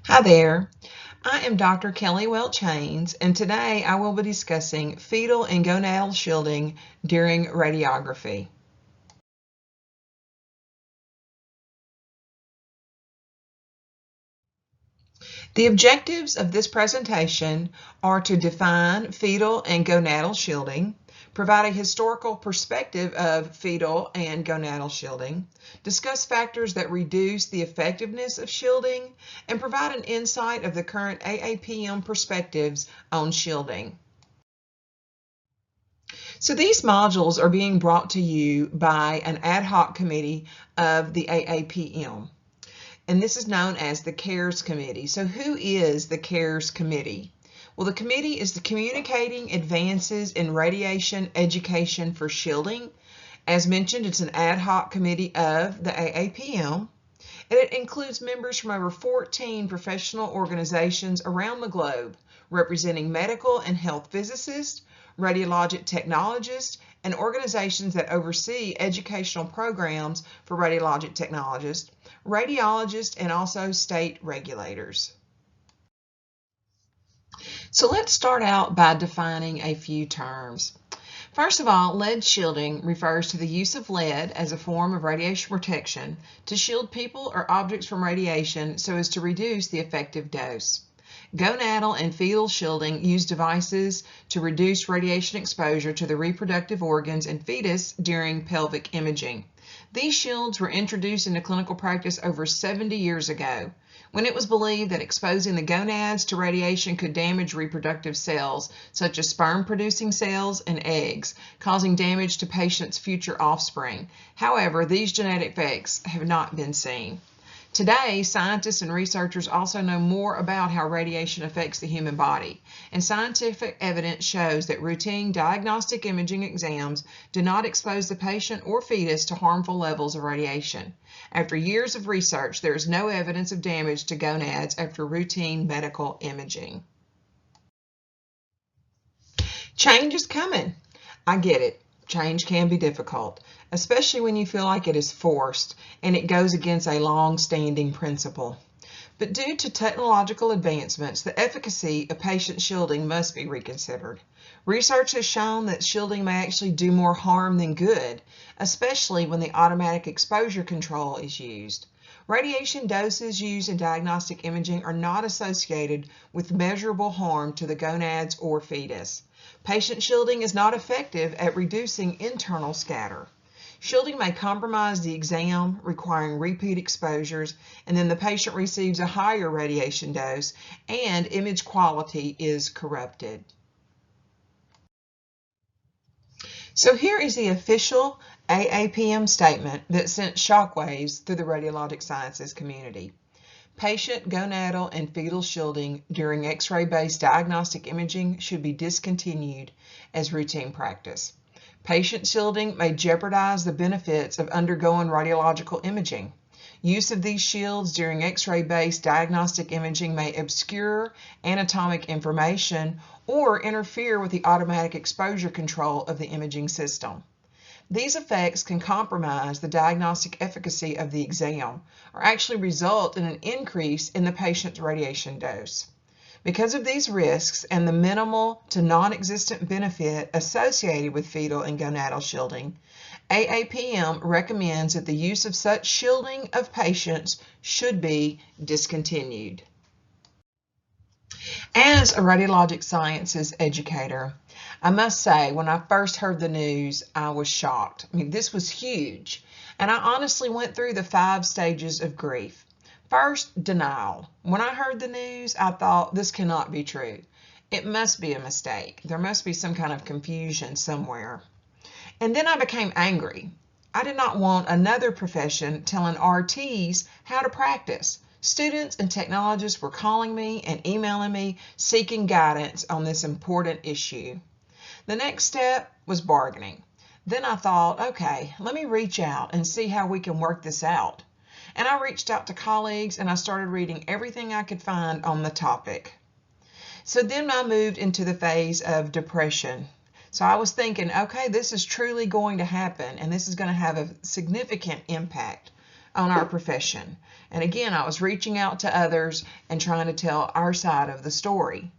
Hi there, I am Dr. Kelly Welch-Haynes, and today I will be discussing fetal and gonadal shielding during radiography. The objectives of this presentation are to define fetal and gonadal shielding, provide a historical perspective of fetal and gonadal shielding, discuss factors that reduce the effectiveness of shielding, and provide an insight of the current AAPM perspectives on shielding. So these modules are being brought to you by an ad hoc committee of the AAPM, and this is known as the CARES Committee. So who is the CARES Committee? Well, the committee is the Communicating Advances in Radiation Education for Shielding. As mentioned, it's an ad hoc committee of the AAPM, and it includes members from over 14 professional organizations around the globe, representing medical and health physicists, radiologic technologists, and organizations that oversee educational programs for radiologic technologists, radiologists, and also state regulators. So let's start out by defining a few terms. First of all, lead shielding refers to the use of lead as a form of radiation protection to shield people or objects from radiation so as to reduce the effective dose. Gonadal and fetal shielding use devices to reduce radiation exposure to the reproductive organs and fetus during pelvic imaging. These shields were introduced into clinical practice over 70 years ago, when it was believed that exposing the gonads to radiation could damage reproductive cells, such as sperm-producing cells and eggs, causing damage to patients' future offspring. However, these genetic effects have not been seen. Today, scientists and researchers also know more about how radiation affects the human body, and scientific evidence shows that routine diagnostic imaging exams do not expose the patient or fetus to harmful levels of radiation. After years of research, there is no evidence of damage to gonads after routine medical imaging. Change is coming. I get it. Change can be difficult, especially when you feel like it is forced and it goes against a long-standing principle. But due to technological advancements, the efficacy of patient shielding must be reconsidered. Research has shown that shielding may actually do more harm than good, especially when the automatic exposure control is used. Radiation doses used in diagnostic imaging are not associated with measurable harm to the gonads or fetus. Patient shielding is not effective at reducing internal scatter. Shielding may compromise the exam, requiring repeat exposures, and then the patient receives a higher radiation dose and image quality is corrupted. So here is the official AAPM statement that sent shockwaves through the radiologic sciences community. Patient gonadal and fetal shielding during X-ray-based diagnostic imaging should be discontinued as routine practice. Patient shielding may jeopardize the benefits of undergoing radiological imaging. Use of these shields during X-ray-based diagnostic imaging may obscure anatomic information or interfere with the automatic exposure control of the imaging system. These effects can compromise the diagnostic efficacy of the exam or actually result in an increase in the patient's radiation dose. Because of these risks and the minimal to non-existent benefit associated with fetal and gonadal shielding, AAPM recommends that the use of such shielding of patients should be discontinued. As a radiologic sciences educator, I must say, when I first heard the news, I was shocked. I mean, this was huge. And I honestly went through the 5 stages of grief. First, denial. When I heard the news, I thought, this cannot be true. It must be a mistake. There must be some kind of confusion somewhere. And then I became angry. I did not want another profession telling RTs how to practice. Students and technologists were calling me and emailing me seeking guidance on this important issue. The next step was bargaining. Then I thought, okay, let me reach out and see how we can work this out. And I reached out to colleagues and I started reading everything I could find on the topic. So then I moved into the phase of depression. So I was thinking, okay, this is truly going to happen and this is going to have a significant impact on our profession. And again, I was reaching out to others and trying to tell our side of the story.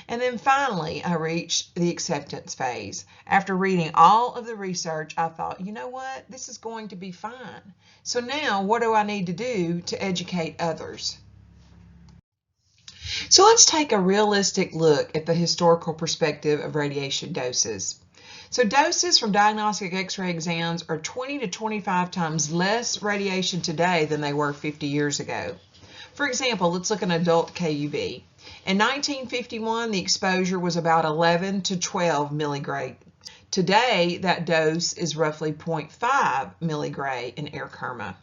And then finally, I reached the acceptance phase. After reading all of the research, I thought, you know what? This is going to be fine. So now, what do I need to do to educate others? So let's take a realistic look at the historical perspective of radiation doses. So doses from diagnostic X-ray exams are 20 to 25 times less radiation today than they were 50 years ago. For example, let's look at adult KUV. In 1951, the exposure was about 11 to 12 milligray. Today, that dose is roughly 0.5 milligray in air Kerma.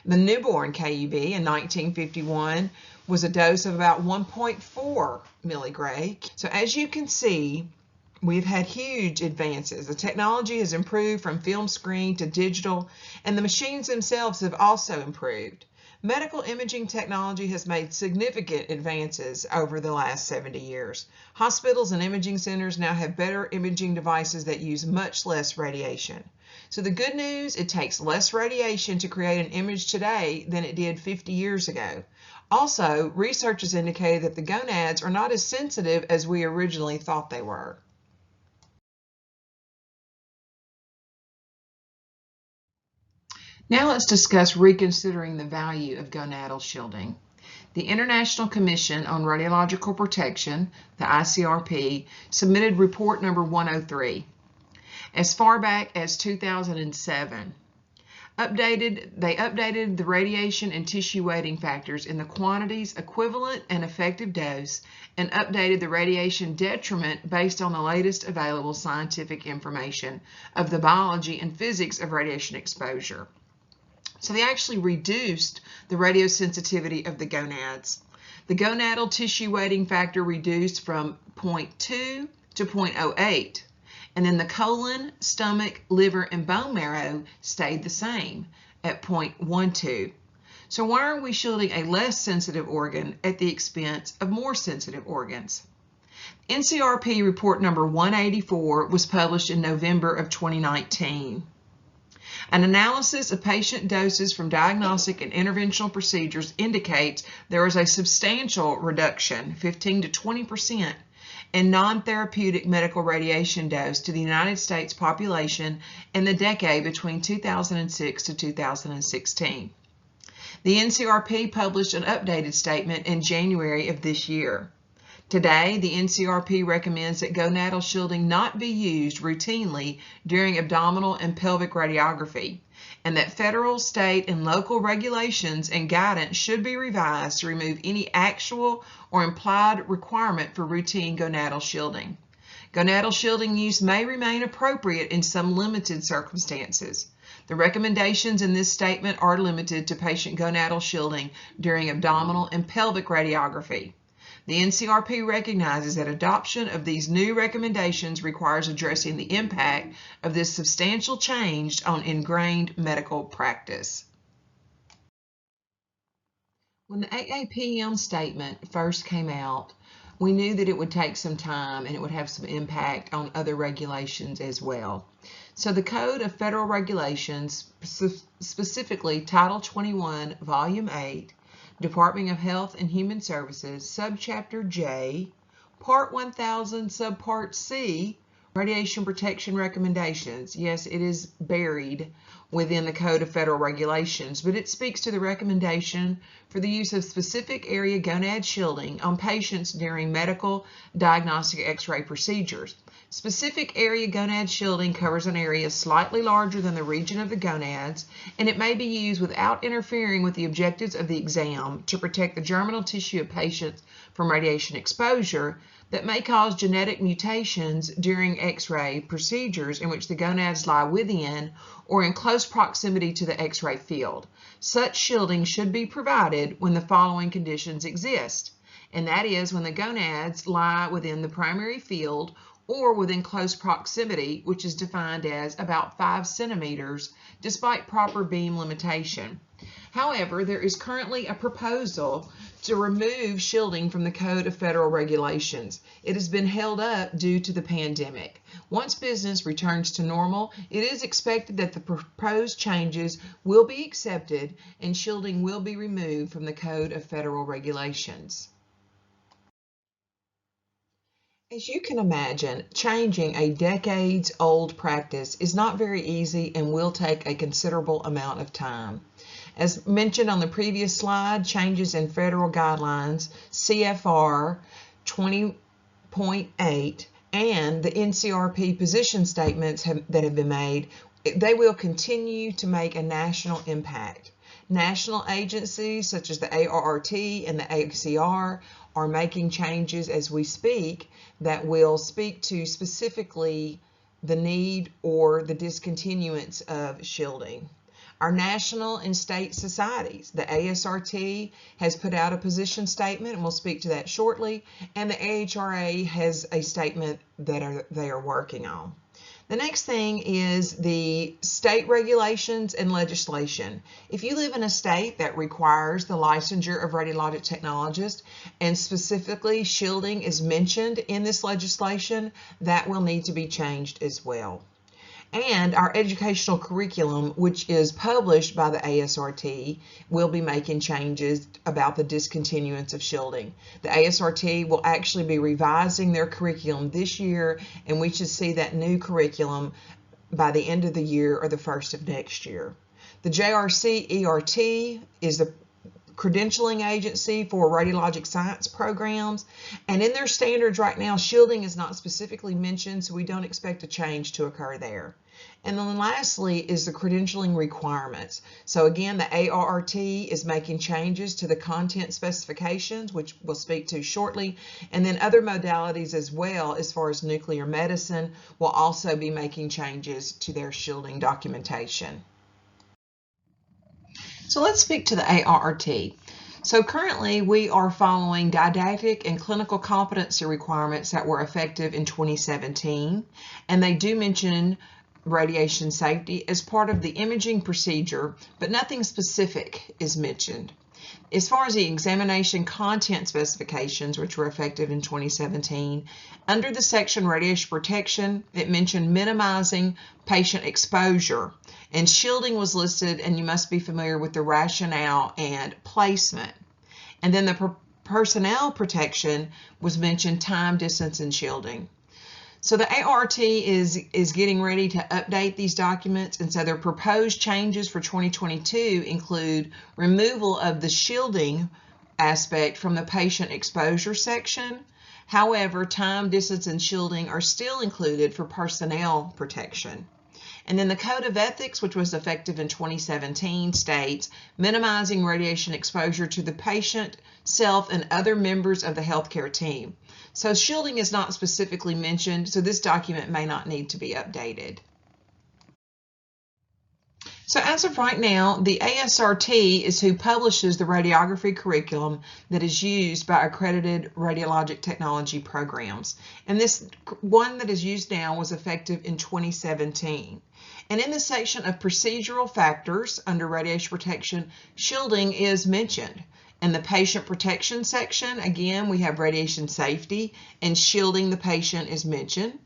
The newborn KUV in 1951 was a dose of about 1.4 milligray. So as you can see, we've had huge advances. The technology has improved from film screen to digital, and the machines themselves have also improved. Medical imaging technology has made significant advances over the last 70 years. Hospitals and imaging centers now have better imaging devices that use much less radiation. So the good news, it takes less radiation to create an image today than it did 50 years ago. Also, research has indicated that the gonads are not as sensitive as we originally thought they were. Now let's discuss reconsidering the value of gonadal shielding. The International Commission on Radiological Protection, the ICRP, submitted report number 103 as far back as 2007. They updated the radiation and tissue weighting factors in the quantities, equivalent, and effective dose, and updated the radiation detriment based on the latest available scientific information of the biology and physics of radiation exposure. So they actually reduced the radiosensitivity of the gonads. The gonadal tissue weighting factor reduced from 0.2 to 0.08. And then the colon, stomach, liver, and bone marrow stayed the same at 0.12. So why are we shielding a less sensitive organ at the expense of more sensitive organs? NCRP report number 184 was published in November of 2019. An analysis of patient doses from diagnostic and interventional procedures indicates there is a substantial reduction, 15 to 20%, in non-therapeutic medical radiation dose to the United States population in the decade between 2006 to 2016. The NCRP published an updated statement in January of this year. Today, the NCRP recommends that gonadal shielding not be used routinely during abdominal and pelvic radiography, and that federal, state, and local regulations and guidance should be revised to remove any actual or implied requirement for routine gonadal shielding. Gonadal shielding use may remain appropriate in some limited circumstances. The recommendations in this statement are limited to patient gonadal shielding during abdominal and pelvic radiography. The NCRP recognizes that adoption of these new recommendations requires addressing the impact of this substantial change on ingrained medical practice. When the AAPM statement first came out, we knew that it would take some time and it would have some impact on other regulations as well. So the Code of Federal Regulations, specifically Title 21, Volume 8, Department of Health and Human Services, Subchapter J, Part 1000, Subpart C, Radiation Protection Recommendations. Yes, it is buried within the Code of Federal Regulations, but it speaks to the recommendation for the use of specific area gonad shielding on patients during medical diagnostic X-ray procedures. Specific area gonad shielding covers an area slightly larger than the region of the gonads, and it may be used without interfering with the objectives of the exam to protect the germinal tissue of patients from radiation exposure that may cause genetic mutations during X-ray procedures in which the gonads lie within or in close proximity to the X-ray field. Such shielding should be provided when the following conditions exist, and that is when the gonads lie within the primary field or within close proximity, which is defined as about 5 centimeters, despite proper beam limitation. However, there is currently a proposal to remove shielding from the Code of Federal Regulations. It has been held up due to the pandemic. Once business returns to normal, it is expected that the proposed changes will be accepted and shielding will be removed from the Code of Federal Regulations. As you can imagine, changing a decades-old practice is not very easy and will take a considerable amount of time. As mentioned on the previous slide, changes in federal guidelines, CFR 20.8, and the NCRP position statements that have been made, they will continue to make a national impact. National agencies such as the ARRT and the ACR are making changes as we speak that will speak to specifically the need or the discontinuance of shielding. Our national and state societies, the ASRT has put out a position statement, and we'll speak to that shortly, and the AHRA has a statement that they are working on. The next thing is the state regulations and legislation. If you live in a state that requires the licensure of radiologic technologists, and specifically shielding is mentioned in this legislation, that will need to be changed as well. And our educational curriculum, which is published by the ASRT, will be making changes about the discontinuance of shielding. The ASRT will actually be revising their curriculum this year, and we should see that new curriculum by the end of the year or the first of next year. The JRC-ERT is the credentialing agency for radiologic science programs, and in their standards right now, shielding is not specifically mentioned, so we don't expect a change to occur there. And then lastly is the credentialing requirements. So again, the ARRT is making changes to the content specifications, which we'll speak to shortly, and then other modalities as well, as far as nuclear medicine, will also be making changes to their shielding documentation. So let's speak to the ARRT. So currently we are following didactic and clinical competency requirements that were effective in 2017, and they do mention radiation safety as part of the imaging procedure, but nothing specific is mentioned. As far as the examination content specifications, which were effective in 2017, under the section radiation protection, it mentioned minimizing patient exposure, and shielding was listed, and you must be familiar with the rationale and placement. And then the personnel protection was mentioned, time, distance, and shielding. So the ART is getting ready to update these documents, and so their proposed changes for 2022 include removal of the shielding aspect from the patient exposure section. However, time, distance, and shielding are still included for personnel protection. And then the Code of Ethics, which was effective in 2017, states minimizing radiation exposure to the patient, self, and other members of the healthcare team. So shielding is not specifically mentioned, so this document may not need to be updated. So as of right now, the ASRT is who publishes the radiography curriculum that is used by accredited radiologic technology programs. And this one that is used now was effective in 2017. And in the section of procedural factors under radiation protection, shielding is mentioned. In the patient protection section, again, we have radiation safety, and shielding the patient is mentioned.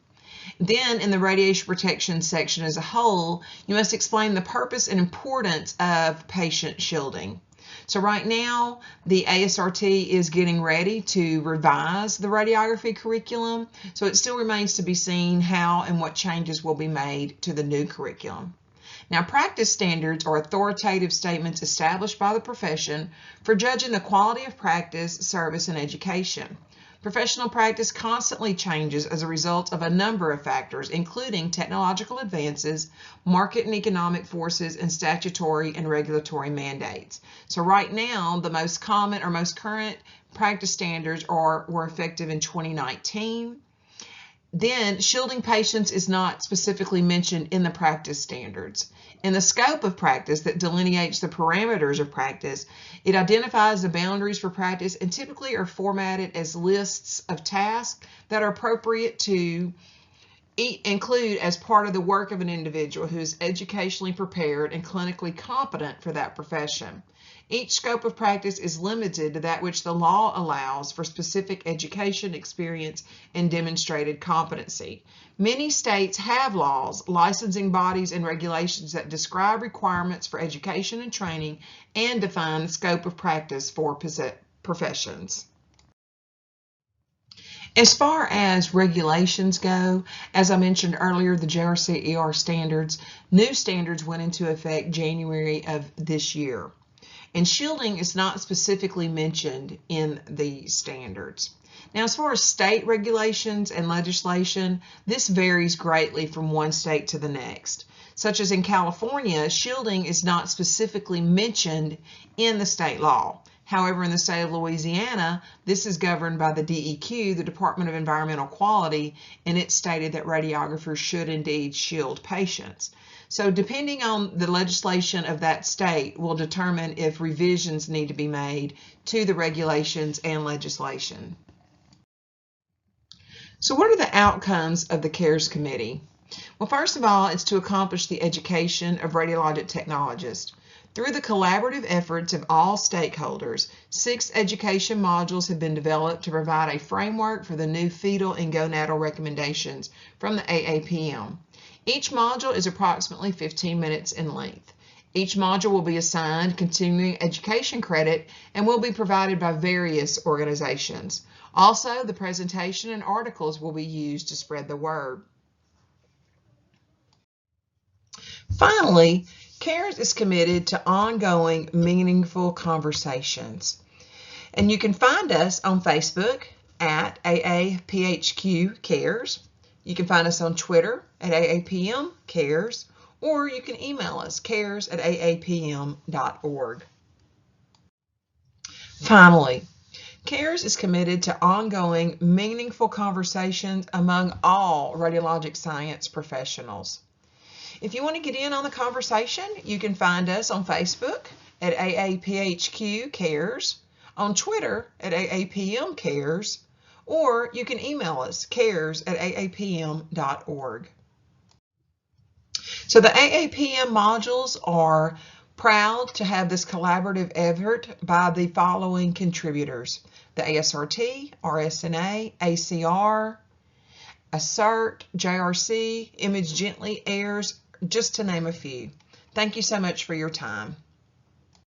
Then in the radiation protection section as a whole, you must explain the purpose and importance of patient shielding. So right now, the ASRT is getting ready to revise the radiography curriculum, so it still remains to be seen how and what changes will be made to the new curriculum. Now, practice standards are authoritative statements established by the profession for judging the quality of practice, service, and education. Professional practice constantly changes as a result of a number of factors, including technological advances, market and economic forces, and statutory and regulatory mandates. So right now, the most common or most current practice standards were effective in 2019. Then, shielding patients is not specifically mentioned in the practice standards. In the scope of practice that delineates the parameters of practice, it identifies the boundaries for practice and typically are formatted as lists of tasks that are appropriate to include as part of the work of an individual who is educationally prepared and clinically competent for that profession. Each scope of practice is limited to that which the law allows for specific education, experience, and demonstrated competency. Many states have laws, licensing bodies, and regulations that describe requirements for education and training and define the scope of practice for professions. As far as regulations go, as I mentioned earlier, the JRC-ER standards, new standards went into effect January of this year. And shielding is not specifically mentioned in the standards. Now, as far as state regulations and legislation, this varies greatly from one state to the next. Such as in California, shielding is not specifically mentioned in the state law. However, in the state of Louisiana, this is governed by the DEQ, the Department of Environmental Quality, and it stated that radiographers should indeed shield patients. So depending on the legislation of that state will determine if revisions need to be made to the regulations and legislation. So what are the outcomes of the CARES Committee? Well, first of all, it's to accomplish the education of radiologic technologists. Through the collaborative efforts of all stakeholders, 6 education modules have been developed to provide a framework for the new fetal and gonadal recommendations from the AAPM. Each module is approximately 15 minutes in length. Each module will be assigned continuing education credit and will be provided by various organizations. Also, the presentation and articles will be used to spread the word. Finally, CARES is committed to ongoing, meaningful conversations. And you can find us on Facebook at AAPHQ CARES. You can find us on Twitter at AAPM CARES, or you can email us cares@aapm.org. Finally, CARES is committed to ongoing, meaningful conversations among all radiologic science professionals. If you want to get in on the conversation, you can find us on Facebook at AAPHQ CARES, on Twitter at AAPM CARES, or you can email us cares@aapm.org. So the AAPM modules are proud to have this collaborative effort by the following contributors: the ASRT, RSNA, ACR, ASSERT, JRC, Image Gently, AIRS, just to name a few. Thank you so much for your time.